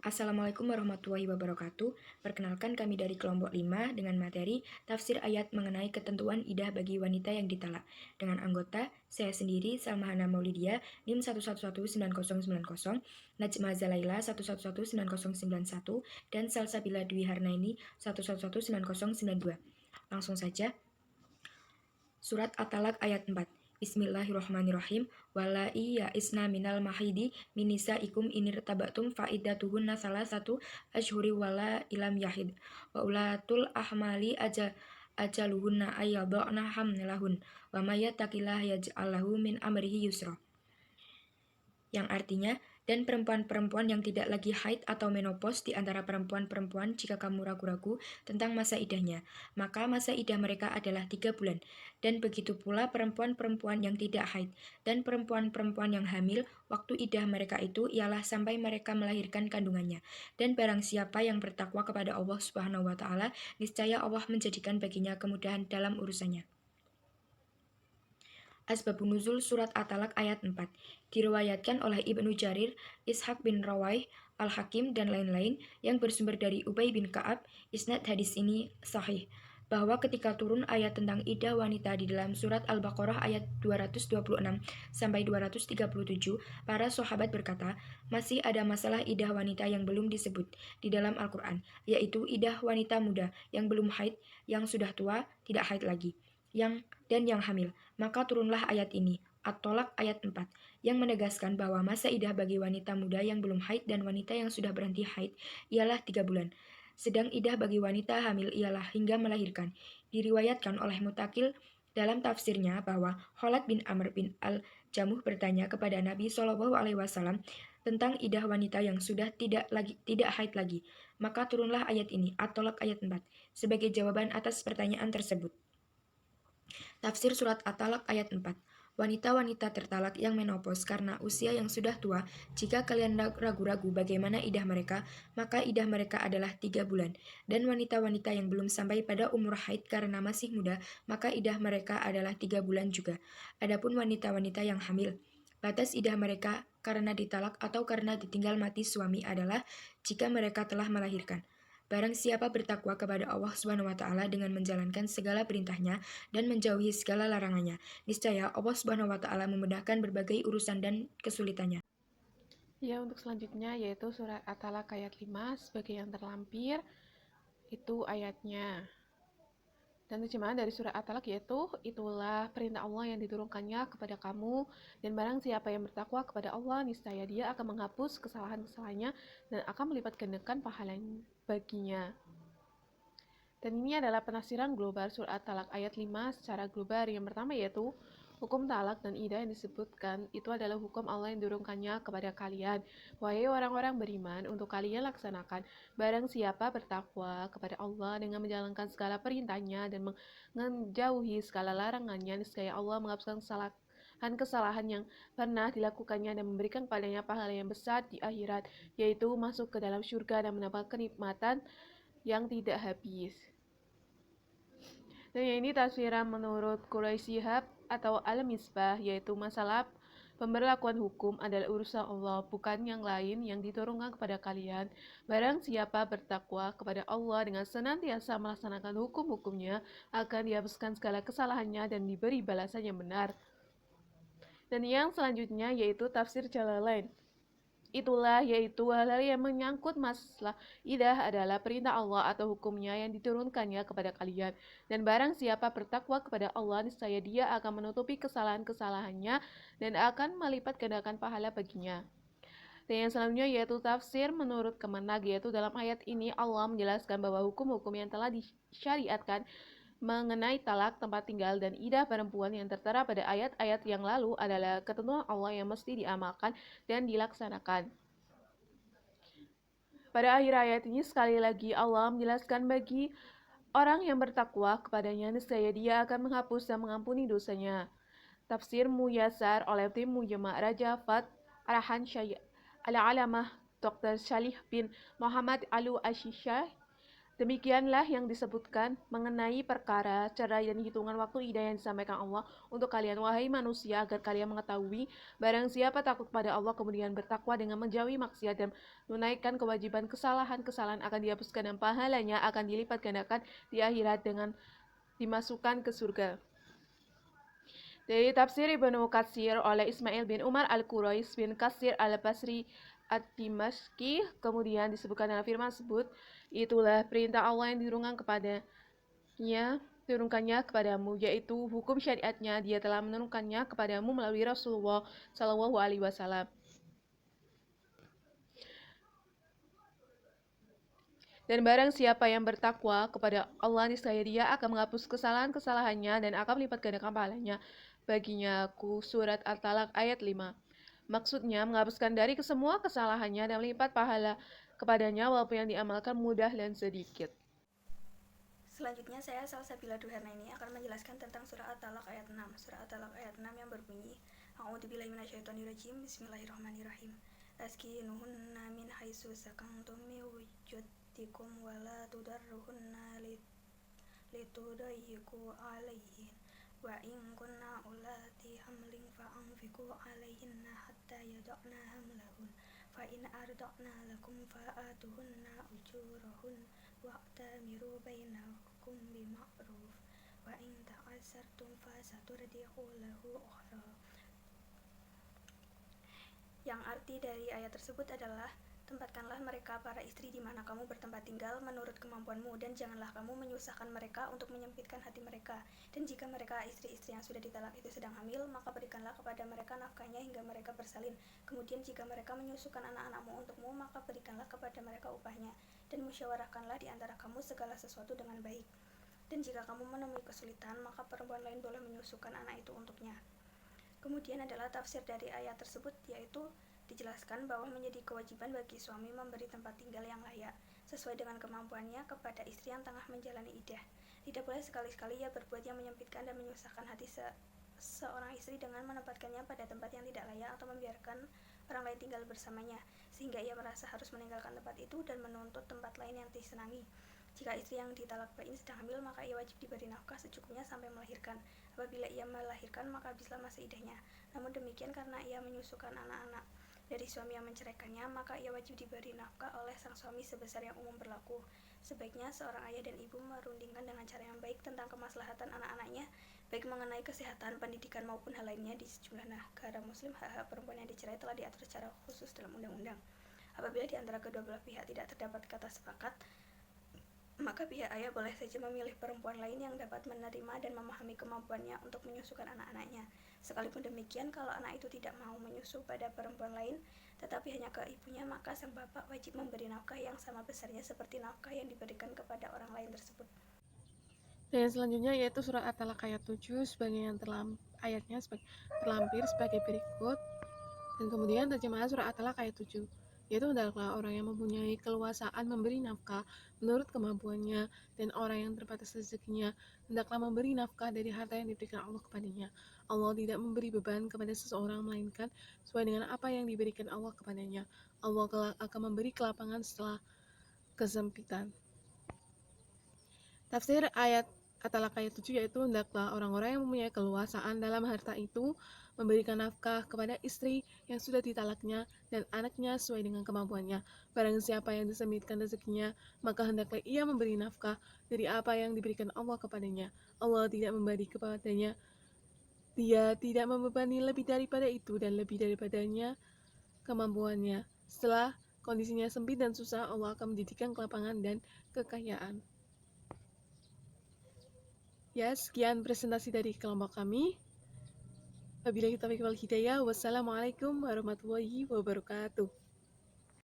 Assalamualaikum warahmatullahi wabarakatuh. Perkenalkan kami dari kelompok 5 dengan materi tafsir ayat mengenai ketentuan idah bagi wanita yang ditalak. Dengan anggota, saya sendiri Salmahana Maulidia, NIM 1119090, Najma Zalaila 1119091, dan Salsabila Dwi Harnaini 1119092. Langsung saja, Surat At-Talaq ayat 4. Bismillahirrahmanirrahim. Walai ya isna minal mahidi minisa ikum inir tabatum faidatuhunna salah satu ashuri wala ilam yahid. Wa ulatul ahmali ajaluhunna ayyadha'na hamlahun. Wa mayyatakilah yaj'allahu min amrihi yusra. Yang artinya, dan perempuan-perempuan yang tidak lagi haid atau menopause di antara perempuan-perempuan jika kamu ragu-ragu tentang masa idahnya, maka masa idah mereka adalah 3 bulan. Dan begitu pula perempuan-perempuan yang tidak haid dan perempuan-perempuan yang hamil, waktu idah mereka itu ialah sampai mereka melahirkan kandungannya. Dan barang siapa yang bertakwa kepada Allah Subhanahu wa Ta'ala, niscaya Allah menjadikan baginya kemudahan dalam urusannya. Asbabun Nuzul Surat At-Talaq ayat 4 diriwayatkan oleh Ibnu Jarir, Ishaq bin Rawaih, Al-Hakim, dan lain-lain yang bersumber dari Ubay bin Ka'ab. Isnad hadis ini sahih, bahwa ketika turun ayat tentang idah wanita di dalam surat Al-Baqarah ayat 226 sampai 237, para sahabat berkata, masih ada masalah idah wanita yang belum disebut di dalam Al-Quran, yaitu idah wanita muda yang belum haid, yang sudah tua, tidak haid lagi, dan yang hamil. Maka turunlah ayat ini, At-Tolak ayat 4, yang menegaskan bahwa masa idah bagi wanita muda yang belum haid dan wanita yang sudah berhenti haid ialah 3 bulan. Sedang idah bagi wanita hamil ialah hingga melahirkan. Diriwayatkan oleh Mutakil dalam tafsirnya bahwa Khalid bin Amr bin Al-Jamuh bertanya kepada Nabi SAW tentang idah wanita yang sudah tidak haid lagi. Maka turunlah ayat ini, At-Tolak ayat 4, sebagai jawaban atas pertanyaan tersebut. Tafsir Surat At-Talaq ayat 4. Wanita-wanita tertalak yang menopause karena usia yang sudah tua, jika kalian ragu-ragu bagaimana idah mereka, maka idah mereka adalah 3 bulan. Dan wanita-wanita yang belum sampai pada umur haid karena masih muda, maka idah mereka adalah 3 bulan juga. Adapun wanita-wanita yang hamil, batas idah mereka karena ditalak atau karena ditinggal mati suami adalah jika mereka telah melahirkan. Barang siapa bertakwa kepada Allah Subhanahu wa Ta'ala dengan menjalankan segala perintahnya dan menjauhi segala larangannya, niscaya Allah Subhanahu wa Ta'ala memudahkan berbagai urusan dan kesulitannya. Ya, untuk selanjutnya yaitu surat At-Talaq ayat 5 sebagai yang terlampir itu ayatnya. Dan terjemahan dari surat At-Talaq yaitu, itulah perintah Allah yang diturunkannya kepada kamu, dan barang siapa yang bertakwa kepada Allah, niscaya dia akan menghapus kesalahan-kesalahannya dan akan melipat gandakan pahala baginya. Dan ini adalah penafsiran global surat At-Talaq ayat 5 secara global. Yang pertama yaitu, hukum talak dan idah yang disebutkan itu adalah hukum Allah yang diturunkannya kepada kalian. Wahai orang-orang beriman, untuk kalian laksanakan. Barang siapa bertakwa kepada Allah dengan menjalankan segala perintahnya dan menjauhi segala larangannya, niscaya Allah menghapuskan kesalahan yang pernah dilakukannya dan memberikan padanya pahala yang besar di akhirat, yaitu masuk ke dalam surga dan mendapat kenikmatan yang tidak habis. Dan ini tafsiran menurut Quraisy Shihab atau Al-Misbah, yaitu masalah pemberlakuan hukum adalah urusan Allah, bukan yang lain yang diturunkan kepada kalian. Barang siapa bertakwa kepada Allah dengan senantiasa melaksanakan hukum-hukumnya, akan dihapuskan segala kesalahannya dan diberi balasan yang benar. Dan yang selanjutnya yaitu tafsir Jalalain. Itulah yaitu hal-hal yang menyangkut masalah idah adalah perintah Allah atau hukumnya yang diturunkannya kepada kalian. Dan barang siapa bertakwa kepada Allah, niscaya dia akan menutupi kesalahan-kesalahannya dan akan melipat gandakan pahala baginya. Dan yang selanjutnya yaitu tafsir menurut Kemenag, yaitu dalam ayat ini Allah menjelaskan bahwa hukum-hukum yang telah disyariatkan mengenai talak, tempat tinggal, dan idah perempuan yang tertera pada ayat-ayat yang lalu adalah ketentuan Allah yang mesti diamalkan dan dilaksanakan. Pada akhir ayat ini sekali lagi Allah menjelaskan bagi orang yang bertakwa kepadanya, niscaya dia akan menghapus dan mengampuni dosanya. Tafsir Muyasar oleh tim Mujama' Raja Fat Arahan Syayy Al-Alamah Dr. Shalih bin Muhammad Alu Ashishah Demikianlah yang disebutkan mengenai perkara, cara dan hitungan waktu idah yang disampaikan Allah untuk kalian, wahai manusia, agar kalian mengetahui barang siapa takut pada Allah kemudian bertakwa dengan menjauhi maksiat dan menunaikan kewajiban, kesalahan-kesalahan akan dihapuskan dan pahalanya akan dilipat gandakan di akhirat dengan dimasukkan ke surga. Dari tafsir Ibnu Katsir oleh Ismail bin Umar Al-Quraish bin Katsir Al-Basri Ad-Dimashqi, kemudian disebutkan dalam firman tersebut, itulah perintah Allah yang turunkannya kepadamu, yaitu hukum syariatnya. Dia telah menurunkannya kepadamu melalui Rasulullah Shallallahu Alaihi Wasallam. Dan barang siapa yang bertakwa kepada Allah, niscaya dia akan menghapus kesalahan-kesalahannya dan akan melipat gandakan pahalanya baginya. Surat At-Talaq ayat 5. Maksudnya menghapuskan dari kesemua kesalahannya dan melipat pahala kepadanya walaupun yang diamalkan mudah dan sedikit. Selanjutnya saya Salsabila Duharna ini akan menjelaskan tentang surah At-Talaq ayat 6. Surah At-Talaq ayat 6 yang berbunyi, A'udzubillahi minasyaitonirrajim, Bismillahirrahmanirrahim. Askinuhunna min haitsu sakantum min wujdikum wa la tudarruhunna litudayyiqu alaihin. Wa in kunna ulati hamlin fa'anfiqu alaihinna hatta yada'na hamlahun. Fa in arda'na lakum fa'atuhunna ujurahun wa'tamiru bainakum bima'ruf. Wa in ta'asartum fasaturdi'u lahu ukhra. Yang arti dari ayat tersebut adalah, tempatkanlah mereka para istri di mana kamu bertempat tinggal menurut kemampuanmu, dan janganlah kamu menyusahkan mereka untuk menyempitkan hati mereka. Dan jika mereka istri-istri yang sudah ditalak itu sedang hamil, maka berikanlah kepada mereka nafkahnya hingga mereka bersalin. Kemudian jika mereka menyusukan anak-anakmu untukmu, maka berikanlah kepada mereka upahnya. Dan musyawarahkanlah di antara kamu segala sesuatu dengan baik. Dan jika kamu menemui kesulitan, maka perempuan lain boleh menyusukan anak itu untuknya. Kemudian adalah tafsir dari ayat tersebut, yaitu dijelaskan bahwa menjadi kewajiban bagi suami memberi tempat tinggal yang layak sesuai dengan kemampuannya kepada istri yang tengah menjalani iddah. Tidak boleh sekali-sekali ia berbuat yang menyempitkan dan menyusahkan hati seorang istri dengan menempatkannya pada tempat yang tidak layak atau membiarkan orang lain tinggal bersamanya, sehingga ia merasa harus meninggalkan tempat itu dan menuntut tempat lain yang disenangi. Jika istri yang ditalak bain sedang hamil, maka ia wajib diberi nafkah secukupnya sampai melahirkan. Apabila ia melahirkan, maka habislah masa iddahnya. Namun demikian, karena ia menyusukan anak-anak dari suami yang menceraikannya, maka ia wajib diberi nafkah oleh sang suami sebesar yang umum berlaku. Sebaiknya seorang ayah dan ibu merundingkan dengan cara yang baik tentang kemaslahatan anak-anaknya, baik mengenai kesehatan, pendidikan maupun hal lainnya. Di sejumlah negara muslim, hak-hak perempuan yang dicerai telah diatur secara khusus dalam undang-undang. Apabila di antara kedua belah pihak tidak terdapat kata sepakat, maka pihak ayah boleh saja memilih perempuan lain yang dapat menerima dan memahami kemampuannya untuk menyusukan anak-anaknya. Sekalipun demikian, kalau anak itu tidak mau menyusu pada perempuan lain, tetapi hanya ke ibunya, maka sang bapak wajib memberi nafkah yang sama besarnya seperti nafkah yang diberikan kepada orang lain tersebut. Dan yang selanjutnya yaitu surat At-Talaq ayat 7, sebagian ayatnya terlampir sebagai berikut. Dan kemudian terjemahan surat At-Talaq ayat 7, yaitu hendaklah orang yang mempunyai keluasaan memberi nafkah menurut kemampuannya, dan orang yang terbatas rezekinya hendaklah memberi nafkah dari harta yang diberikan Allah kepadanya. Allah tidak memberi beban kepada seseorang melainkan sesuai dengan apa yang diberikan Allah kepadanya. Allah kelak akan memberi kelapangan setelah kesempitan. Tafsir ayat At-Talaq ayat 7 yaitu, hendaklah orang-orang yang mempunyai keluasaan dalam harta itu memberikan nafkah kepada istri yang sudah ditalaknya dan anaknya sesuai dengan kemampuannya. Barang siapa yang disempitkan rezekinya, maka hendaklah ia memberi nafkah dari apa yang diberikan Allah kepadanya. Allah tidak memberi kepadanya, dia tidak membebani lebih daripada itu dan lebih daripadanya kemampuannya. Setelah kondisinya sempit dan susah, Allah akan menjadikan kelapangan dan kekayaan. Ya, sekian presentasi dari kelompok kami. Wabillahi taufiq wal hidayah. Wassalamualaikum warahmatullahi wabarakatuh.